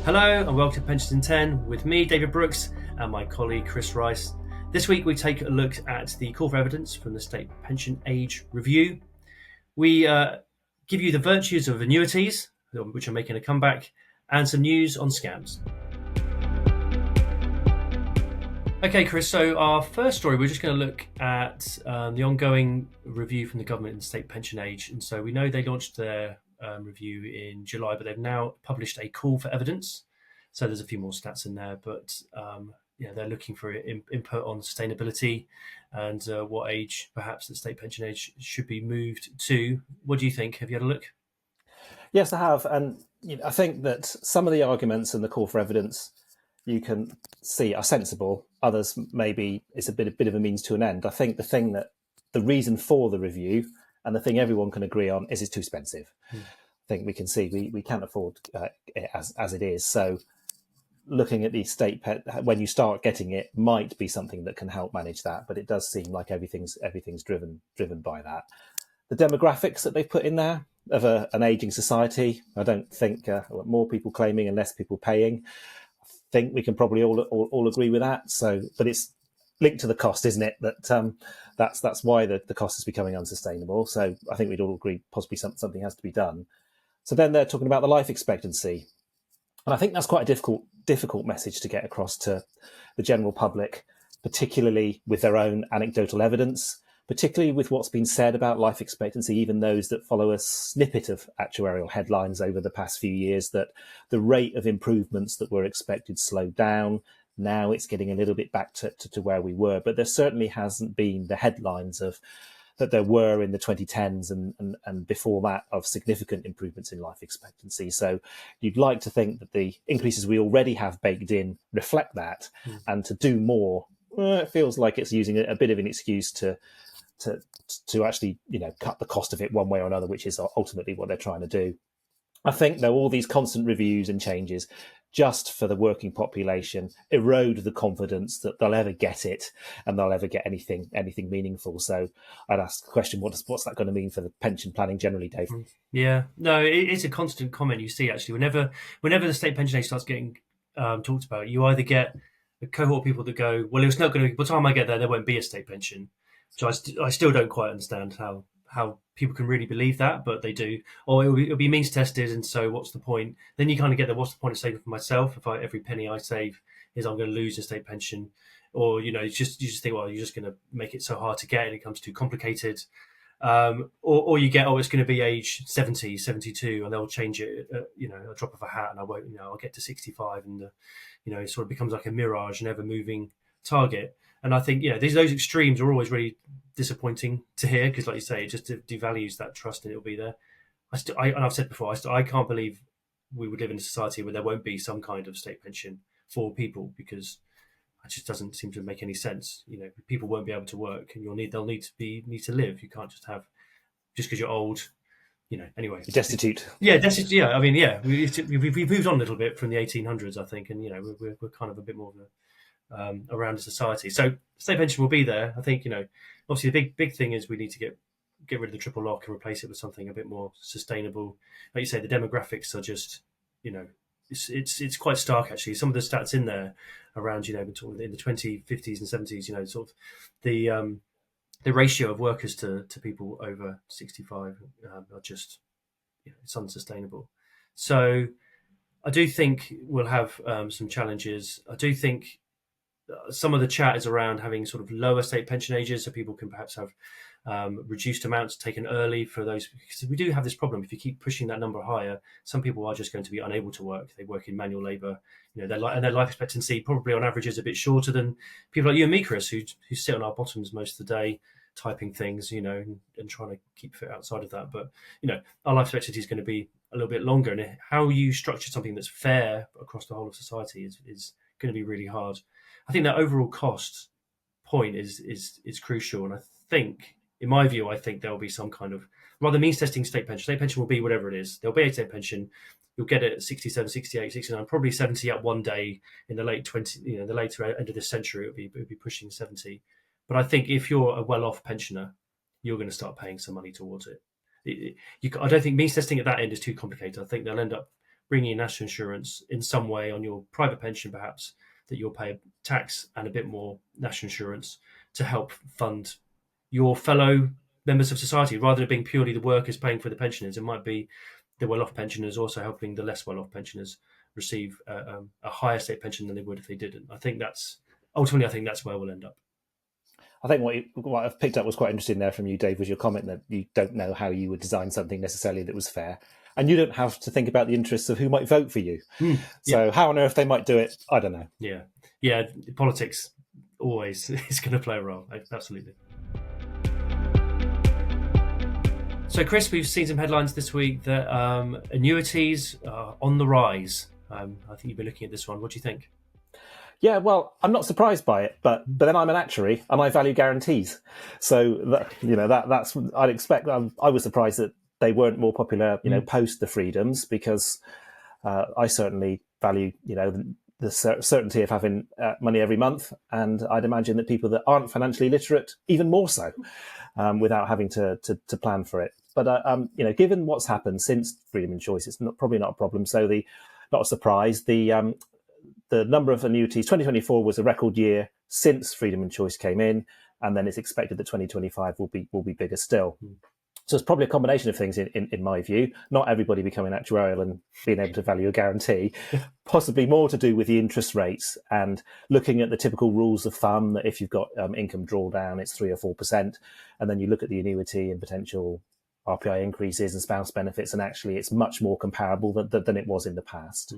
Hello and welcome to Pensions in 10 with me, David Brooks, and my colleague Chris Rice. This week we take a look at the call for evidence from the State Pension Age Review. We give you the virtues of annuities, which are making a comeback, and some news on scams. Okay, Chris, so our first story, we're just going to look at the ongoing review from the government in the State Pension Age. And so we know they launched their review in July, but they've now published a call for evidence. So there's a few more stats in there, but they're looking for input on sustainability and what age perhaps the State Pension Age should be moved to. What do you think? Have you had a look? Yes, I have. And I think that some of the arguments in the call for evidence you can see are sensible. Others maybe it's a bit of a means to an end. I think the reason for the review and the thing everyone can agree on is it's too expensive. I think we can see we can't afford it as it is. So looking at the state when you start getting it might be something that can help manage that, but it does seem like everything's driven by that. The demographics that they've put in there of an aging society, I don't think more people claiming and less people paying. I think we can probably all agree with that. So, but it's linked to the cost, isn't it? That's why the cost is becoming unsustainable. So I think we'd all agree possibly something has to be done. So then they're talking about the life expectancy. And I think that's quite a difficult message to get across to the general public, particularly with their own anecdotal evidence, particularly with what's been said about life expectancy, even those that follow a snippet of actuarial headlines over the past few years, that the rate of improvements that were expected slowed down. Now it's getting a little bit back to where we were, but there certainly hasn't been the headlines of that there were in the 2010s and before that of significant improvements in life expectancy. So you'd like to think that the increases we already have baked in reflect that, and to do more, it feels like it's using a bit of an excuse to actually, cut the cost of it one way or another, which is ultimately what they're trying to do. I think though all these constant reviews and changes just for the working population erode the confidence that they'll ever get it and they'll ever get anything meaningful. So I'd ask the question, what's that going to mean for the pension planning generally, Dave? Yeah, no, it's a constant comment you see actually. Whenever the State Pension Age starts getting talked about, you either get a cohort of people that go, well, it's not going to, by the time I get there won't be a state pension. So I still don't quite understand how people can really believe that, but they do. Or it'll be means tested, and so what's the point? Then you kind of get what's the point of saving for myself if every penny I save is I'm going to lose a state pension? Or you just think, well, you're just going to make it so hard to get, and it becomes too complicated. Or you get, it's going to be age 70, 72, and they'll change it, a drop of a hat, and I won't, I'll get to 65, and it sort of becomes like a mirage, an ever moving target. And I think, those extremes are always really disappointing to hear, because, like you say, it just devalues that trust, and it'll be there. And I've said before, I can't believe we would live in a society where there won't be some kind of state pension for people, because it just doesn't seem to make any sense. People won't be able to work, and they'll need to live. You can't just have, just because you're old, anyway. Destitute. Yeah, destitute. Yeah, I mean, yeah, we've moved on a little bit from the 1800s, I think, and we're kind of a bit more of a around a society. So state pension will be there. I think, obviously the big thing is we need to get rid of the triple lock and replace it with something a bit more sustainable. Like you say, the demographics are just, it's quite stark actually. Some of the stats in there around, in the 2050s and 70s, sort of the ratio of workers to people over 65 are just, it's unsustainable. So I do think we'll have some challenges. I do think some of the chat is around having sort of lower state pension ages, so people can perhaps have reduced amounts taken early for those, because we do have this problem. If you keep pushing that number higher, some people are just going to be unable to work. They work in manual labour, and their life expectancy probably on average is a bit shorter than people like you and me, Chris, who sit on our bottoms most of the day typing things, and trying to keep fit outside of that. But our life expectancy is going to be a little bit longer, and how you structure something that's fair across the whole of society is going to be really hard. I think that overall cost point is crucial, and I think, in my view, there'll be some kind of rather means testing state pension. State pension will be whatever it is. There'll be a state pension. You'll get it at 67, 68, 69, probably 70 at one day in the late the later end of this century. It'll be pushing 70. But I think if you're a well-off pensioner, you're going to start paying some money towards it. I don't think means testing at that end is too complicated. I think they'll end up bringing in national insurance in some way on your private pension, perhaps, that you'll pay tax and a bit more national insurance to help fund your fellow members of society, rather than it being purely the workers paying for the pensioners. It might be the well-off pensioners also helping the less well-off pensioners receive a higher state pension than they would if they didn't. I think that's where we'll end up. I think what I've picked up was quite interesting there from you, Dave, was your comment that you don't know how you would design something necessarily that was fair. And you don't have to think about the interests of who might vote for you. So how on earth they might do it, I don't know. Yeah, politics always is going to play a role, absolutely. So, Chris, we've seen some headlines this week that annuities are on the rise. I think you've been looking at this one. What do you think? Yeah, well, I'm not surprised by it, but then I'm an actuary and I value guarantees. So that's I'd expect. I was surprised that they weren't more popular, post the freedoms, because I certainly value, the certainty of having money every month, and I'd imagine that people that aren't financially literate even more so, without having to plan for it. But given what's happened since freedom and choice, it's probably not a problem. So not a surprise. The number of annuities, 2024 was a record year since freedom and choice came in, and then it's expected that 2025 will be bigger still. So it's probably a combination of things in my view. Not everybody becoming actuarial and being able to value a guarantee, possibly more to do with the interest rates and looking at the typical rules of thumb that if you've got income drawdown, it's 3 or 4%, and then you look at the annuity and potential RPI increases and spouse benefits, and actually it's much more comparable than it was in the past.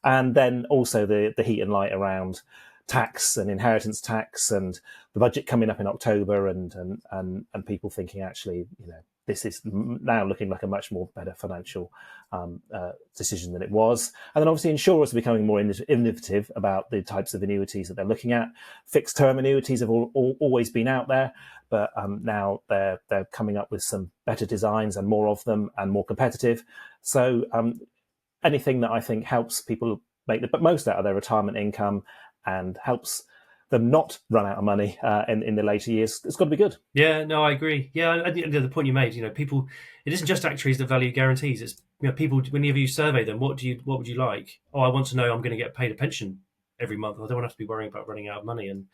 And then also the heat and light around tax and inheritance tax and the budget coming up in October, and people thinking actually, this is now looking like a much more better financial decision than it was. And then obviously insurers are becoming more innovative about the types of annuities that they're looking at. Fixed term annuities have always been out there, but now they're coming up with some better designs and more of them and more competitive. So anything that I think helps people make the most out of their retirement income and helps them not run out of money in the later years, it's got to be good. Yeah, no, I agree. Yeah, I think the point you made, people, it isn't just actuaries that value guarantees. It's people, whenever you survey them, what would you like? Oh, I want to know I'm going to get paid a pension every month. I don't want to have to be worrying about running out of money. And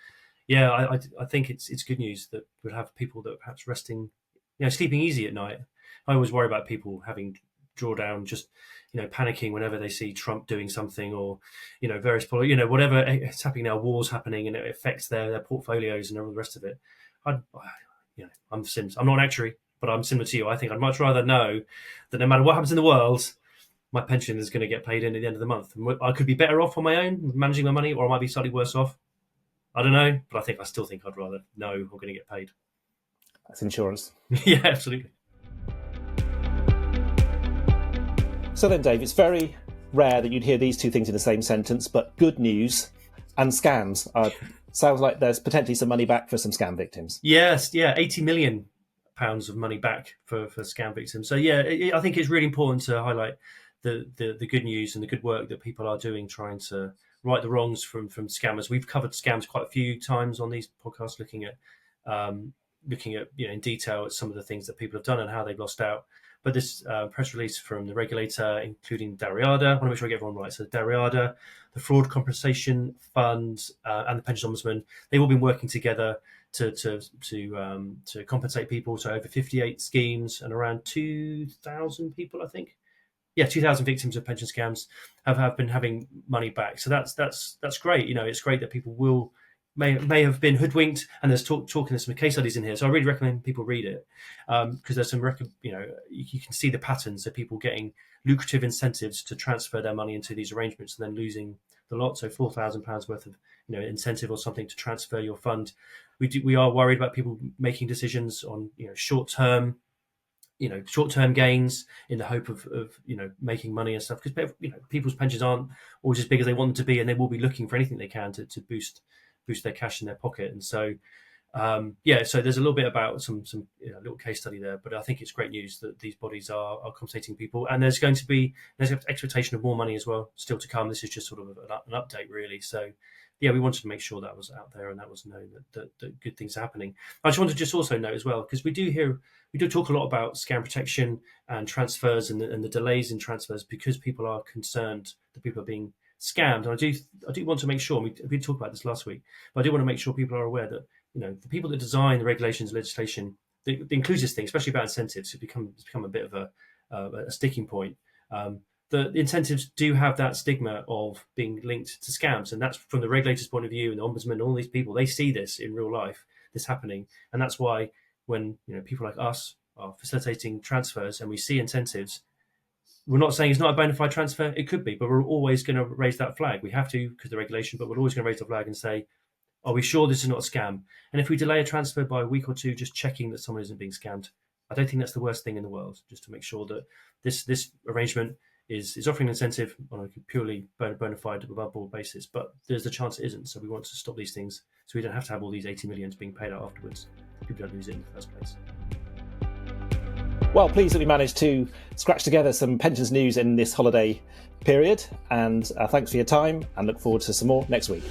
yeah, I think it's good news that we'll have people that are perhaps resting, sleeping easy at night. I always worry about people having drawdown, just panicking whenever they see Trump doing something, or various whatever it's happening now, wars happening, and it affects their portfolios and all the rest of it. I'm not an actuary, but I'm similar to you. I think I'd much rather know that no matter what happens in the world, my pension is going to get paid in at the end of the month. I could be better off on my own managing my money, or I might be slightly worse off. I don't know, but I still think I'd rather know I'm going to get paid. That's insurance. Yeah, absolutely. So then, Dave, it's very rare that you'd hear these two things in the same sentence, but good news and scams. Sounds like there's potentially some money back for some scam victims. Yes, yeah, £80 million of money back for scam victims. So yeah, I think it's really important to highlight the good news and the good work that people are doing, trying to right the wrongs from scammers. We've covered scams quite a few times on these podcasts, looking at in detail at some of the things that people have done and how they've lost out. But this press release from the regulator, including Dariada, I want to make sure I get everyone right. So Dariada, the Fraud Compensation Fund, and the Pension Ombudsman, they've all been working together to compensate people. So over 58 schemes and around 2,000 people, I think. Yeah, 2,000 victims of pension scams have been having money back. So that's great. It's great that people may have been hoodwinked, and there's there's some case studies in here. So I really recommend people read it, because there's some you can see the patterns of people getting lucrative incentives to transfer their money into these arrangements and then losing the lot. So £4,000 worth of incentive or something to transfer your fund. We are worried about people making decisions on short-term gains in the hope of making money and stuff, because people's pensions aren't always as big as they want them to be, and they will be looking for anything they can to boost their cash in their pocket. And so so there's a little bit about some little case study there, but I think it's great news that these bodies are compensating people, and there's an expectation of more money as well still to come. This is just sort of an update, really. So yeah, we wanted to make sure that was out there and that was known that good things are happening. I just want to just also note as well, because we do talk a lot about scam protection and transfers and the delays in transfers because people are concerned that people are being scammed. And I do want to make sure, we talked about this last week, but I do want to make sure people are aware that, the people that design the regulations, legislation, that includes this thing, especially about incentives, it's become a bit of a sticking point. The incentives do have that stigma of being linked to scams, and that's from the regulator's point of view, and the ombudsman, all these people, they see this in real life, this happening, and that's why when people like us are facilitating transfers and we see incentives, we're not saying it's not a bona fide transfer. It could be, but we're always going to raise that flag. We have to because of the regulation, but we're always going to raise the flag and say, are we sure this is not a scam? And if we delay a transfer by a week or two, just checking that someone isn't being scammed, I don't think that's the worst thing in the world, just to make sure that this arrangement is offering an incentive on a purely bona fide above board basis, but there's a chance it isn't. So we want to stop these things so we don't have to have all these 80 millions being paid out afterwards. People don't lose it in the first place. Well, pleased that we managed to scratch together some pensions news in this holiday period, and thanks for your time, and look forward to some more next week.